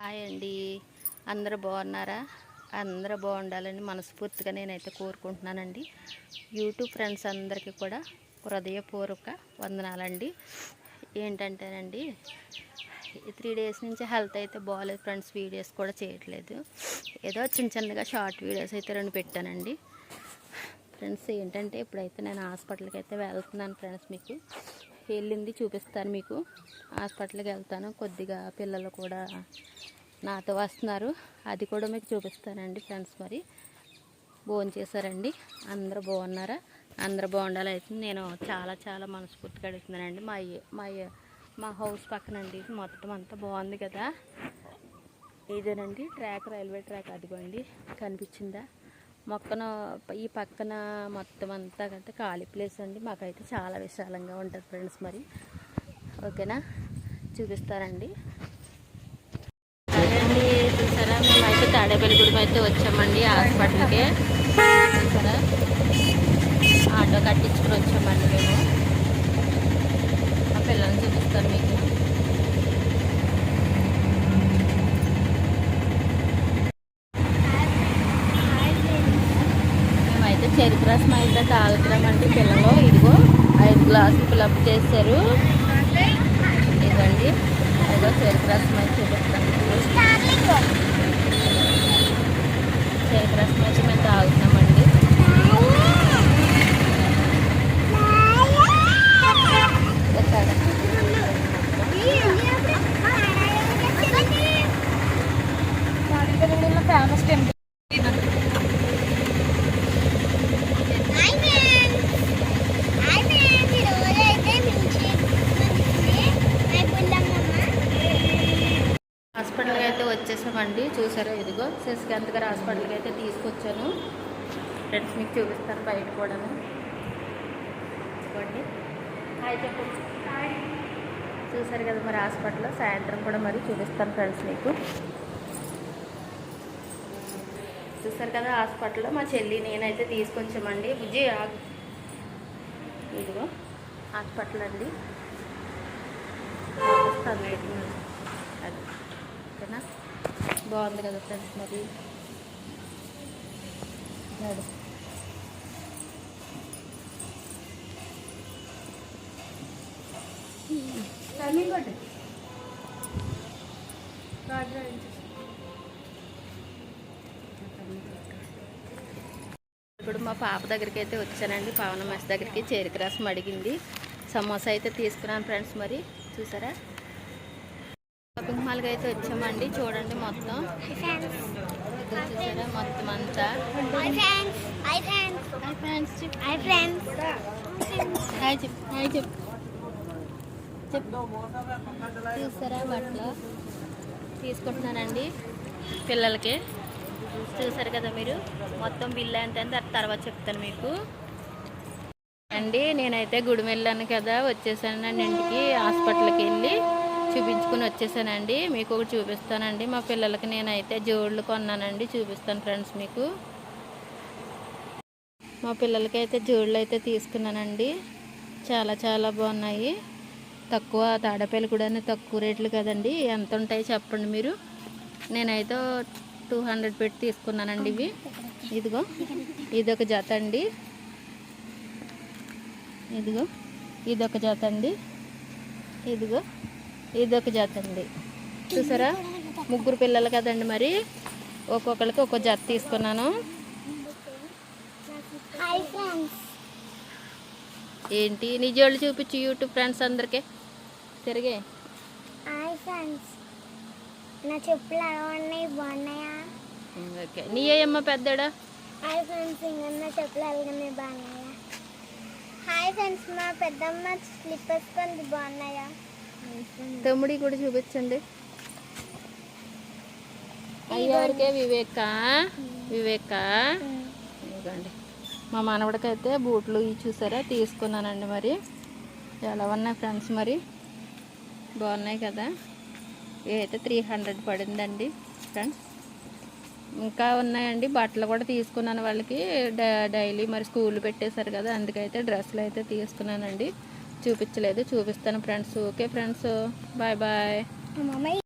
Hi అండి, అందరూ బాగున్నారా? అందరూ బాగుండాలని మనస్ఫూర్తిగా నేనైతే కోరుకుంటున్నానండి. యూట్యూబ్ ఫ్రెండ్స్ అందరికీ కూడా హృదయపూర్వక వందనాలండి. ఏంటంటేనండి, 3 డేస్ నుంచి హెల్త్ అయితే బాగాలేదు ఫ్రెండ్స్. వీడియోస్ కూడా చేయట్లేదు. ఏదో చిన్నగా షార్ట్ వీడియోస్ అయితే 2 పెట్టానండి ఫ్రెండ్స్. ఏంటంటే ఇప్పుడైతే నేను హాస్పిటల్కి అయితే వెళ్తున్నాను ఫ్రెండ్స్. మీకు వెళ్ళింది చూపిస్తాను. మీకు హాస్పిటల్కి వెళ్తాను. కొద్దిగా పిల్లలు కూడా నాతో వస్తున్నారు, అది కూడా మీకు చూపిస్తానండి ఫ్రెండ్స్. మరి భోంచేశారండి, అందరూ బాగున్నారా? అందరూ బాగుండాలి. అయితే నేను చాలా మనస్ఫూర్తిగా అడుగుతున్నానండి. మా హౌస్ పక్కనండి మొత్తం అంతా బాగుంది కదా. ఇదేనండి ట్రాక్, రైల్వే ట్రాక్. అదిగోండి కనిపించిందా? ఈ పక్కన మొత్తం అంతా కదా ఖాళీ ప్లేస్ అండి. మాకైతే చాలా విశాలంగా ఉంటుంది ఫ్రెండ్స్. మరి ఓకేనా, చూపిస్తారండి. అదండి చూసారా, మేమైతే తాడేపల్లిగూడెం అయితే వచ్చామండి హాస్పిటల్కి. చూసారా, ఆటో కట్టించుకుని వచ్చామండి మేము. మా పిల్లల్ని చూపిస్తాను మీకు. మేమైతే చెరుకు రసం అయితే తాగుతున్నామండి పిల్లలు. ఇదిగో 5 గ్లాసులు ఫిలప్ చేశారు. ఇదండి ఏదో చెరుకు రసం అయితే చూపిస్తాను. చెరుకు రసం అయితే మేము తాగుతున్నామండి. Famous temple. హాస్పిటల్కి అయితే వచ్చేసామండి. చూసారా, ఇదిగో శశికాంత్ గారు హాస్పిటల్కి అయితే తీసుకొచ్చాను ఫ్రెండ్స్. మీకు చూపిస్తాను బయట కూడాను. ఇవ్వండి, హాయ్ చెప్పు. చూసారు కదా మరి హాస్పిటల్లో. సాయంత్రం కూడా మరి చూపిస్తాను ఫ్రెండ్స్ మీకు. చూసారు కదా హాస్పిటల్లో మా చెల్లి నేనైతే తీసుకొచ్చామండి. బుజ్జి ఇదిగో హాస్పిటల్ అండి. వెయిటింగ్ అది ఓకేనా. బాగుంది కదా ఫ్రెండ్స్. మరి ఇప్పుడు మా పాప దగ్గరికి అయితే వచ్చానండి, పవన మెస్ దగ్గరికి. చెరుకు రసం అడిగింది, సమోసా అయితే తీసుకున్నాను ఫ్రెండ్స్. మరి చూసారా, షాపింగ్ మాల్కి అయితే వచ్చామండి. చూడండి మొత్తం చూసారా, మొత్తం అంతా. చూసారా, బట్టలు తీసుకుంటున్నానండి పిల్లలకి. చూసారు కదా మీరు. మొత్తం బిల్లు ఎంత తర్వాత చెప్తాను మీకు అండి. నేనైతే గుడికి వెళ్ళాను కదా, వచ్చేసానండి ఇంటికి. హాస్పిటల్కి వెళ్ళి చూపించుకుని వచ్చేసానండి. మీకు ఒకటి చూపిస్తానండి. మా పిల్లలకి నేనైతే జోళ్ళు కొన్నానండి, చూపిస్తాను ఫ్రెండ్స్ మీకు. మా పిల్లలకి అయితే జోళ్ళు అయితే తీసుకున్నానండి. చాలా బాగున్నాయి. తక్కువ, తాడేపల్లిగూడెం తక్కువ రేట్లు కదండి. ఎంత ఉంటాయి చెప్పండి మీరు. నేనైతే 200 పెట్టి తీసుకున్నానండి ఇవి. ఇదిగో ఇదొక జత అండి. ఇదిగో ఇదొక జత అండి. ఇదిగో ఇదొక జత అండి. చూసారా, 3 పిల్లలు కదండి. మరి ఒక్కొక్కరికి ఒక్కో జత తీసుకున్నాను. ఏంటి నీ జోళ్ళు చూపించు యూట్యూబ్ ఫ్రెండ్స్ అందరికీ తిరిగే. నా చెప్పులు ఎలా ఉన్నాయి, బాగున్నాయా? ఓకే, నీ ఏమ్మా పెద్దడా? హాయ్ ఫ్రెండ్స్, ఇంకా చెప్పులు ఎలాగనే బాగున్నాయా? హాయ్ ఫ్రెండ్స్, మా పెద్దమ్మ స్లిప్పర్స్ కొన్ని బాగున్నాయా? తమ్ముడి కూడా చూపించండి. అయ్యవారికే వివేక ఇవ్వండి. మా మనవడికైతే బూట్లు ఇవి చూసారా తీసుకున్నానండి. మరి ఎలా ఉన్నాయి ఫ్రెండ్స్, మరి బాగున్నాయి కదా. ఇవైతే 300 పడిందండి ఫ్రెండ్స్. ఇంకా ఉన్నాయండి బట్టలు కూడా తీసుకున్నాను వాళ్ళకి. డైలీ మరి స్కూల్ పెట్టేశారు కదా, అందుకైతే డ్రెస్సులు అయితే తీసుకున్నానండి. చూపించలేదు, చూపిస్తాను ఫ్రెండ్స్. Okay friends, bye.